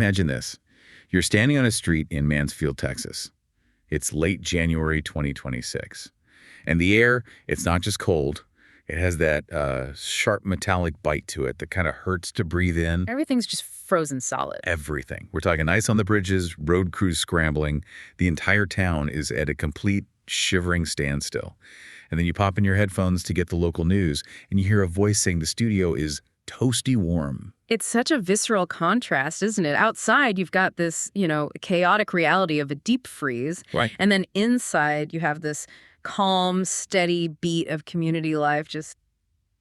Imagine this. You're standing on a street in Mansfield, Texas. It's late January 2026. And the air, it's not just cold. It has that sharp metallic bite to it that kind of hurts to breathe in. Everything's just frozen solid. Everything. We're talking ice on the bridges, road crews scrambling. The entire town is at a complete shivering standstill. And then you pop in your headphones to get the local news, and you hear a voice saying the studio is toasty warm. It's such a visceral contrast, isn't it? Outside, you've got this, chaotic reality of a deep freeze. Right. And then inside, you have this calm, steady beat of community life just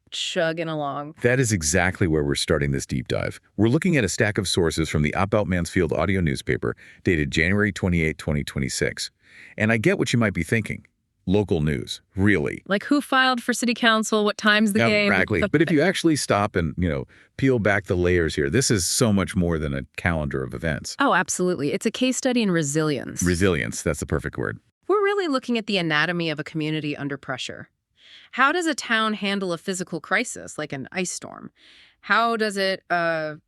chugging along. That is exactly where we're starting this deep dive. We're looking at a stack of sources from the About Mansfield audio newspaper dated January 28, 2026. And I get what you might be thinking. Local news, really. Like who filed for city council, what time's the game? Exactly. But if you actually stop and, peel back the layers here, this is so much more than a calendar of events. Oh, absolutely. It's a case study in resilience. Resilience, that's the perfect word. We're really looking at the anatomy of a community under pressure. How does a town handle a physical crisis, like an ice storm? How does it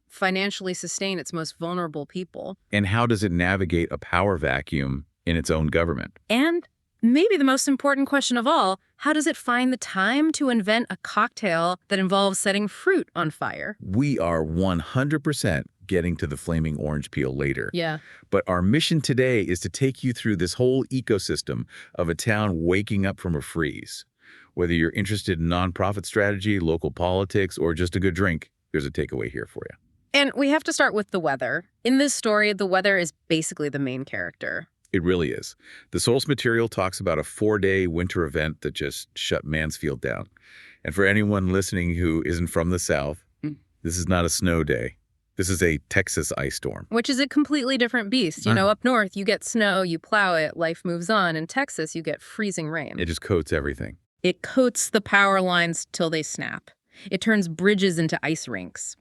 financially sustain its most vulnerable people? And how does it navigate a power vacuum in its own government? And maybe the most important question of all, how does it find the time to invent a cocktail that involves setting fruit on fire? We are 100% getting to the flaming orange peel later. Yeah. But our mission today is to take you through this whole ecosystem of a town waking up from a freeze. Whether you're interested in nonprofit strategy, local politics, or just a good drink, there's a takeaway here for you. And we have to start with the weather. In this story, the weather is basically the main character. It really is. The source material talks about a 4-day winter event that just shut Mansfield down. And for anyone listening who isn't from the South, this is not a snow day. This is a Texas ice storm. Which is a completely different beast. Up north, you get snow, you plow it, life moves on. In Texas, you get freezing rain. It just coats everything. It coats the power lines till they snap. It turns bridges into ice rinks.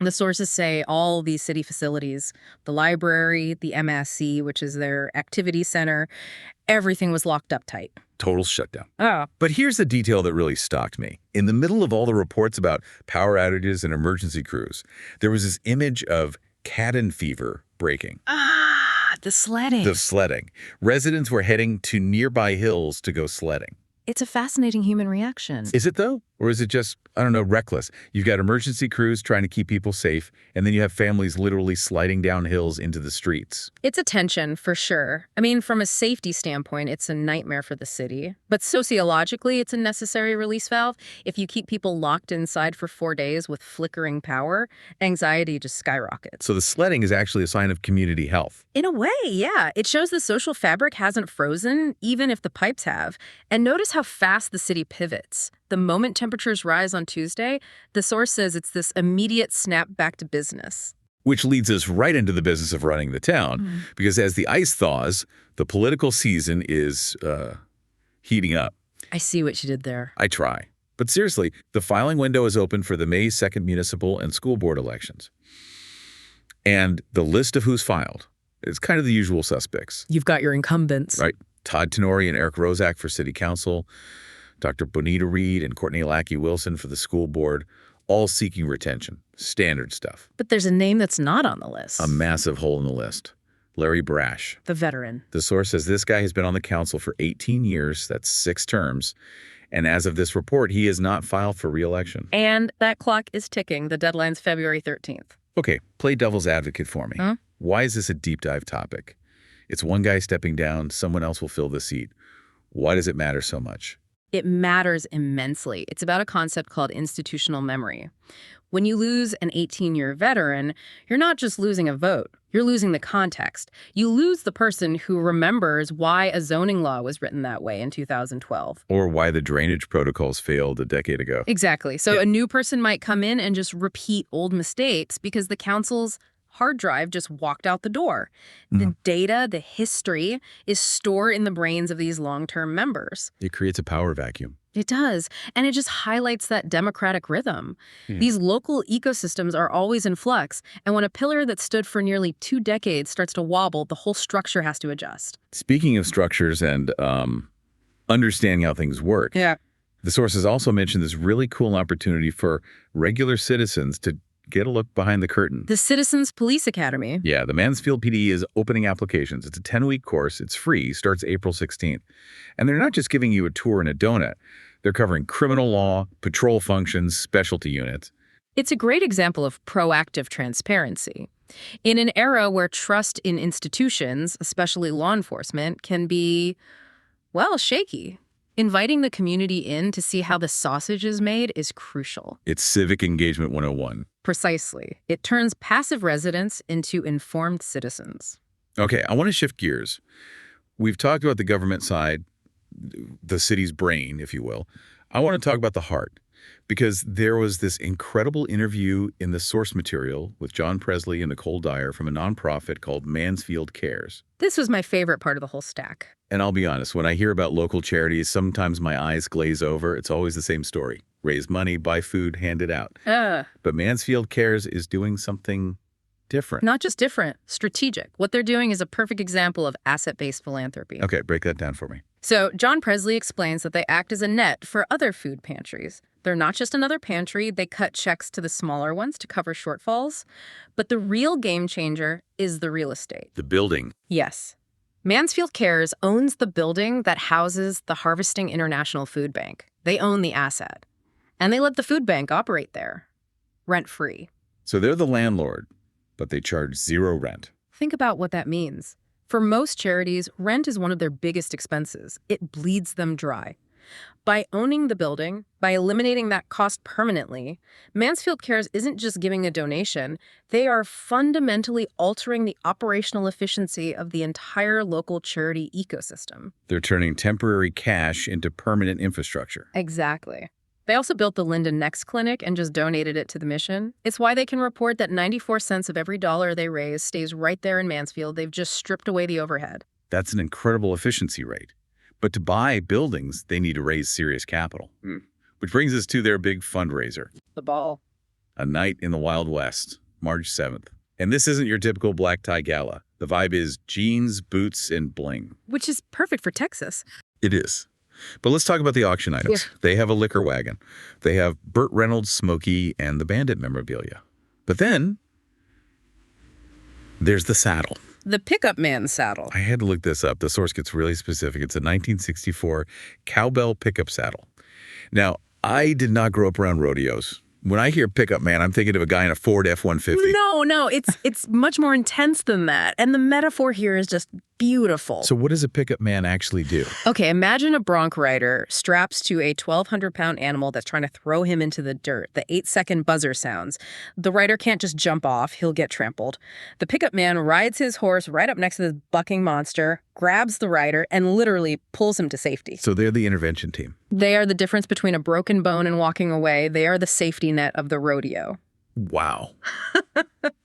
The sources say all these city facilities, the library, the MSC, which is their activity center, everything was locked up tight. Total shutdown. Oh. But here's the detail that really shocked me. In the middle of all the reports about power outages and emergency crews, there was this image of cabin fever breaking. The sledding. The sledding. Residents were heading to nearby hills to go sledding. It's a fascinating human reaction. Is it, though? Or is it just, reckless? You've got emergency crews trying to keep people safe, and then you have families literally sliding down hills into the streets. It's a tension, for sure. I mean, from a safety standpoint, it's a nightmare for the city. But sociologically, it's a necessary release valve. If you keep people locked inside for 4 days with flickering power, anxiety just skyrockets. So the sledding is actually a sign of community health. In a way, yeah. It shows the social fabric hasn't frozen, even if the pipes have. And notice how fast the city pivots. The moment temperatures rise on Tuesday, the source says it's this immediate snap back to business. Which leads us right into the business of running the town, because as the ice thaws, the political season is heating up. I see what you did there. I try. But seriously, the filing window is open for the May 2nd municipal and school board elections. And the list of who's filed is kind of the usual suspects. You've got your incumbents. Right. Todd Tenori and Eric Rozak for city council, Dr. Bonita Reed and Courtney Lackey-Wilson for the school board, all seeking retention. Standard stuff. But there's a name that's not on the list. A massive hole in the list. Larry Brash. The veteran. The source says this guy has been on the council for 18 years. That's 6 terms. And as of this report, he has not filed for re-election. And that clock is ticking. The deadline's February 13th. Okay, play devil's advocate for me. Huh? Why is this a deep dive topic? It's one guy stepping down, someone else will fill the seat. Why does it matter so much? It matters immensely. It's about a concept called institutional memory. When you lose an 18-year veteran, you're not just losing a vote. You're losing the context. You lose the person who remembers why a zoning law was written that way in 2012. Or why the drainage protocols failed a decade ago. Exactly. So a new person might come in and just repeat old mistakes because the council's hard drive just walked out the door. The data, the history, is stored in the brains of these long-term members. It creates a power vacuum. It does. And it just highlights that democratic rhythm. These local ecosystems are always in flux. And when a pillar that stood for nearly 2 decades starts to wobble, the whole structure has to adjust. Speaking of structures and understanding how things work, Yeah. the sources also mentioned this really cool opportunity for regular citizens to get a look behind the curtain. The Citizens Police Academy. Yeah, the Mansfield PD is opening applications. It's a 10-week course. It's free, starts April 16th. And they're not just giving you a tour and a donut. They're covering criminal law, patrol functions, specialty units. It's a great example of proactive transparency. In an era where trust in institutions, especially law enforcement, can be, well, shaky, inviting the community in to see how the sausage is made is crucial. It's civic engagement 101. Precisely. It turns passive residents into informed citizens. Okay, I want to shift gears. We've talked about the government side, the city's brain, if you will. I want to talk about the heart, because there was this incredible interview in the source material with John Presley and Nicole Dyer from a nonprofit called Mansfield Cares. This was my favorite part of the whole stack. And I'll be honest, when I hear about local charities, sometimes my eyes glaze over. It's always the same story. Raise money, buy food, hand it out. But Mansfield Cares is doing something different. Not just different, strategic. What they're doing is a perfect example of asset-based philanthropy. Okay, break that down for me. So John Presley explains that they act as a net for other food pantries. They're not just another pantry. They cut checks to the smaller ones to cover shortfalls. But the real game changer is the real estate. The building. Yes. Mansfield Cares owns the building that houses the Harvesting International Food Bank. They own the asset. And they let the food bank operate there, rent-free. So they're the landlord, but they charge zero rent. Think about what that means. For most charities, rent is one of their biggest expenses. It bleeds them dry. By owning the building, by eliminating that cost permanently, Mansfield Cares isn't just giving a donation. They are fundamentally altering the operational efficiency of the entire local charity ecosystem. They're turning temporary cash into permanent infrastructure. Exactly. They also built the Linden Next Clinic and just donated it to the mission. It's why they can report that 94 cents of every dollar they raise stays right there in Mansfield. They've just stripped away the overhead. That's an incredible efficiency rate. But to buy buildings, they need to raise serious capital. Which brings us to their big fundraiser. The ball. A Night in the Wild West, March 7th. And this isn't your typical black tie gala. The vibe is jeans, boots, and bling. Which is perfect for Texas. It is. But let's talk about the auction items. Yeah. They have a liquor wagon. They have Burt Reynolds' Smokey and the Bandit memorabilia. But then there's the saddle. The pickup man saddle. I had to look this up. The source gets really specific. It's a 1964 cowbell pickup saddle. Now, I did not grow up around rodeos. When I hear pickup man, I'm thinking of a guy in a Ford F-150. No, it's much more intense than that. And the metaphor here is just beautiful. So what does a pickup man actually do? Okay, imagine a bronc rider straps to a 1,200-pound animal that's trying to throw him into the dirt. The 8-second buzzer sounds. The rider can't just jump off. He'll get trampled. The pickup man rides his horse right up next to this bucking monster, grabs the rider, and literally pulls him to safety. So they're the intervention team. They are the difference between a broken bone and walking away. They are the safety net of the rodeo. Wow.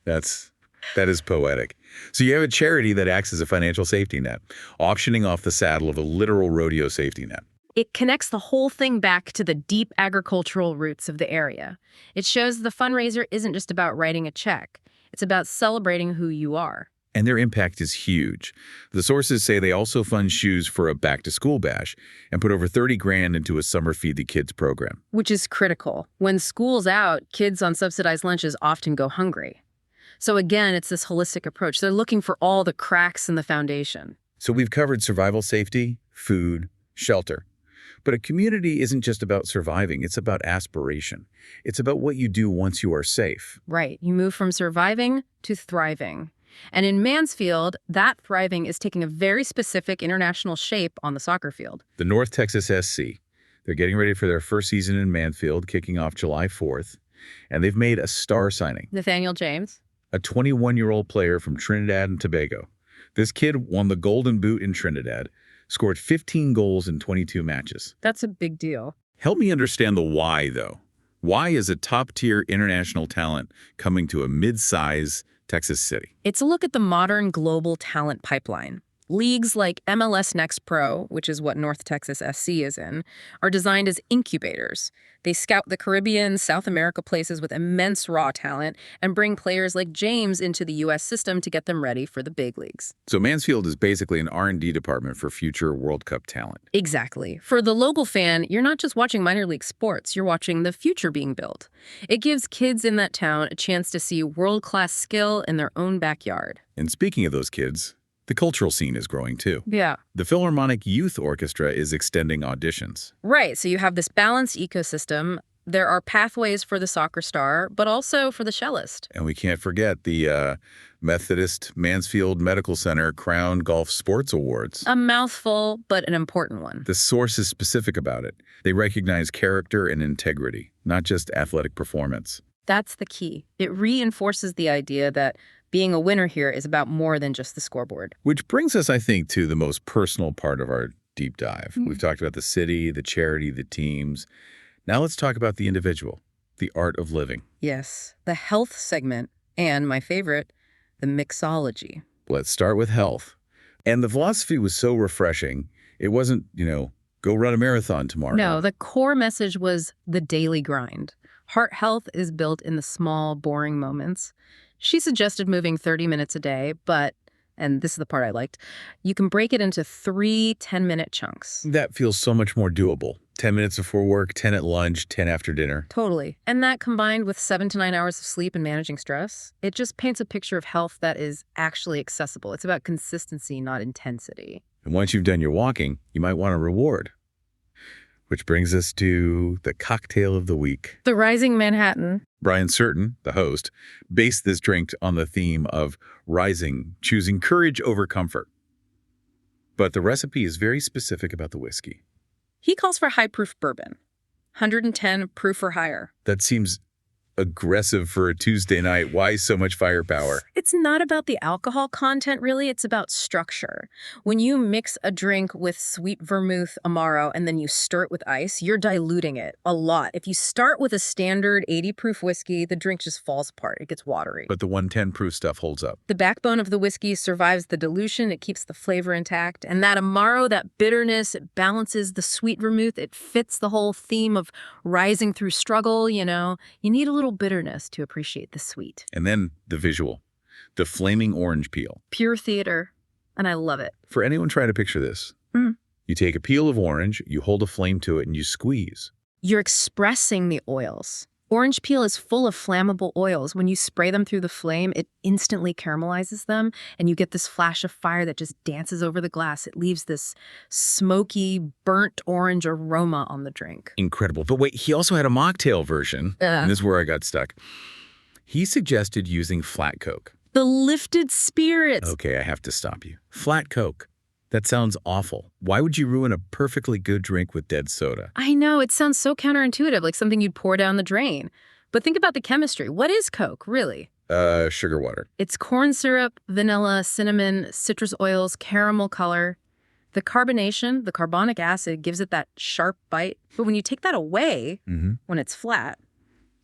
That is poetic. So you have a charity that acts as a financial safety net, auctioning off the saddle of a literal rodeo safety net. It connects the whole thing back to the deep agricultural roots of the area. It shows the fundraiser isn't just about writing a check. It's about celebrating who you are. And their impact is huge. The sources say they also fund shoes for a back-to-school bash and put over 30 grand into a summer Feed the Kids program. Which is critical. When school's out, kids on subsidized lunches often go hungry. So again, it's this holistic approach. They're looking for all the cracks in the foundation. So we've covered survival safety, food, shelter. But a community isn't just about surviving. It's about aspiration. It's about what you do once you are safe. Right. You move from surviving to thriving. And in Mansfield, that thriving is taking a very specific international shape on the soccer field. The North Texas SC. They're getting ready for their first season in Mansfield, kicking off July 4th. And they've made a star signing. Nathaniel James. A 21-year-old player from Trinidad and Tobago. This kid won the Golden Boot in Trinidad, scored 15 goals in 22 matches. That's a big deal. Help me understand the why, though. Why is a top-tier international talent coming to a mid-size Texas city? It's a look at the modern global talent pipeline. Leagues like MLS Next Pro, which is what North Texas SC is in, are designed as incubators. They scout the Caribbean, South America places with immense raw talent and bring players like James into the U.S. system to get them ready for the big leagues. So Mansfield is basically an R&D department for future World Cup talent. Exactly. For the local fan, you're not just watching minor league sports, you're watching the future being built. It gives kids in that town a chance to see world-class skill in their own backyard. And speaking of those kids, the cultural scene is growing too. Yeah. The Philharmonic Youth Orchestra is extending auditions. Right, so you have this balanced ecosystem. There are pathways for the soccer star, but also for the cellist. And we can't forget the Methodist Mansfield Medical Center Crown Golf Sports Awards. A mouthful, but an important one. The source is specific about it. They recognize character and integrity, not just athletic performance. That's the key. It reinforces the idea that being a winner here is about more than just the scoreboard. Which brings us, I think, to the most personal part of our deep dive. We've talked about the city, the charity, the teams. Now let's talk about the individual, the art of living. Yes, the health segment, and my favorite, the mixology. Let's start with health. And the philosophy was so refreshing. It wasn't, go run a marathon tomorrow. No, the core message was the daily grind. Heart health is built in the small, boring moments. She suggested moving 30 minutes a day, but, and this is the part I liked, you can break it into 3 10-minute chunks. That feels so much more doable. 10 minutes before work, 10 at lunch, 10 after dinner. Totally. And that combined with 7 to 9 hours of sleep and managing stress, it just paints a picture of health that is actually accessible. It's about consistency, not intensity. And once you've done your walking, you might want a reward. Which brings us to the cocktail of the week. The Rising Manhattan. Brian Certain, the host, based this drink on the theme of rising, choosing courage over comfort. But the recipe is very specific about the whiskey. He calls for high-proof bourbon, 110 proof or higher. That seems aggressive for a Tuesday night. Why so much firepower? It's not about the alcohol content, really. It's about structure. When you mix a drink with sweet vermouth Amaro and then you stir it with ice, you're diluting it a lot. If you start with a standard 80 proof whiskey, the drink just falls apart. It gets watery. But the 110 proof stuff holds up. The backbone of the whiskey survives the dilution. It keeps the flavor intact. And that Amaro, that bitterness, it balances the sweet vermouth. It fits the whole theme of rising through struggle, You need a little bitterness to appreciate the sweet. And then the visual, the flaming orange peel. Pure theater, and I love it. For anyone trying to picture this, you take a peel of orange, you hold a flame to it, and you squeeze. You're expressing the oils. Orange peel is full of flammable oils. When you spray them through the flame, it instantly caramelizes them, and you get this flash of fire that just dances over the glass. It leaves this smoky, burnt orange aroma on the drink. Incredible. But wait, he also had a mocktail version, and this is where I got stuck. He suggested using flat Coke. The lifted spirits. Okay, I have to stop you. Flat Coke. That sounds awful. Why would you ruin a perfectly good drink with dead soda? I know, it sounds so counterintuitive, like something you'd pour down the drain. But think about the chemistry. What is Coke, really? Sugar water. It's corn syrup, vanilla, cinnamon, citrus oils, caramel color. The carbonation, the carbonic acid, gives it that sharp bite. But when you take that away, when it's flat,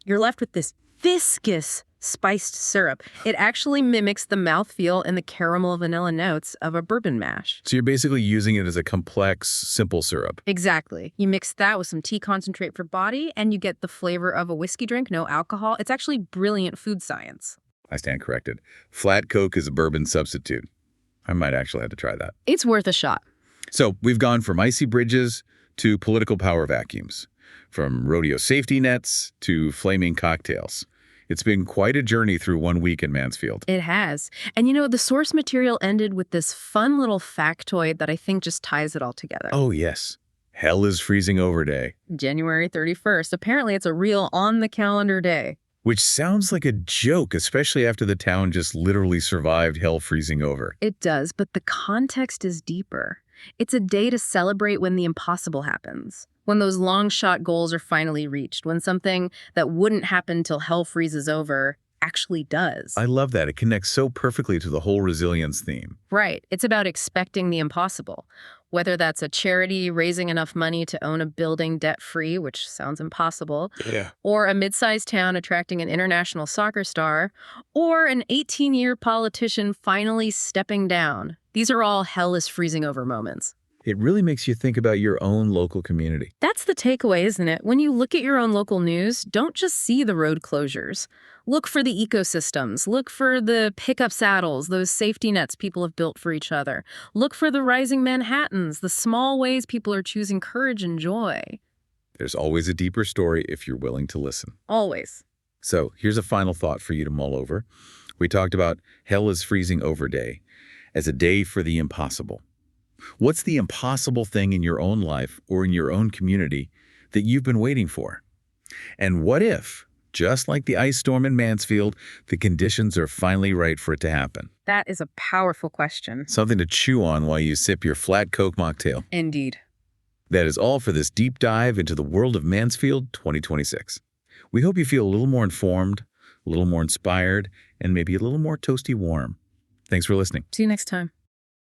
you're left with this viscous spiced syrup. It actually mimics the mouthfeel and the caramel vanilla notes of a bourbon mash. So you're basically using it as a complex, simple syrup. Exactly. You mix that with some tea concentrate for body, and you get the flavor of a whiskey drink, no alcohol. It's actually brilliant food science. I stand corrected. Flat Coke is a bourbon substitute. I might actually have to try that. It's worth a shot. So we've gone from icy bridges to political power vacuums, from rodeo safety nets to flaming cocktails. It's been quite a journey through 1 week in Mansfield. It has. And the source material ended with this fun little factoid that I think just ties it all together. Oh, yes. Hell is freezing over day. January 31st. Apparently it's a real on-the-calendar day. Which sounds like a joke, especially after the town just literally survived hell freezing over. It does, but the context is deeper. It's a day to celebrate when the impossible happens. When those long-shot goals are finally reached, when something that wouldn't happen till hell freezes over actually does. I love that. It connects so perfectly to the whole resilience theme. Right. It's about expecting the impossible. Whether that's a charity raising enough money to own a building debt-free, which sounds impossible, or a mid-sized town attracting an international soccer star, or an 18-year politician finally stepping down. These are all hell is freezing over moments. It really makes you think about your own local community. That's the takeaway, isn't it? When you look at your own local news, don't just see the road closures. Look for the ecosystems. Look for the pickup saddles, those safety nets people have built for each other. Look for the rising Manhattans, the small ways people are choosing courage and joy. There's always a deeper story if you're willing to listen. Always. So here's a final thought for you to mull over. We talked about hell is freezing over day as a day for the impossible. What's the impossible thing in your own life or in your own community that you've been waiting for? And what if, just like the ice storm in Mansfield, the conditions are finally right for it to happen? That is a powerful question. Something to chew on while you sip your flat Coke mocktail. Indeed. That is all for this deep dive into the world of Mansfield 2026. We hope you feel a little more informed, a little more inspired, and maybe a little more toasty warm. Thanks for listening. See you next time.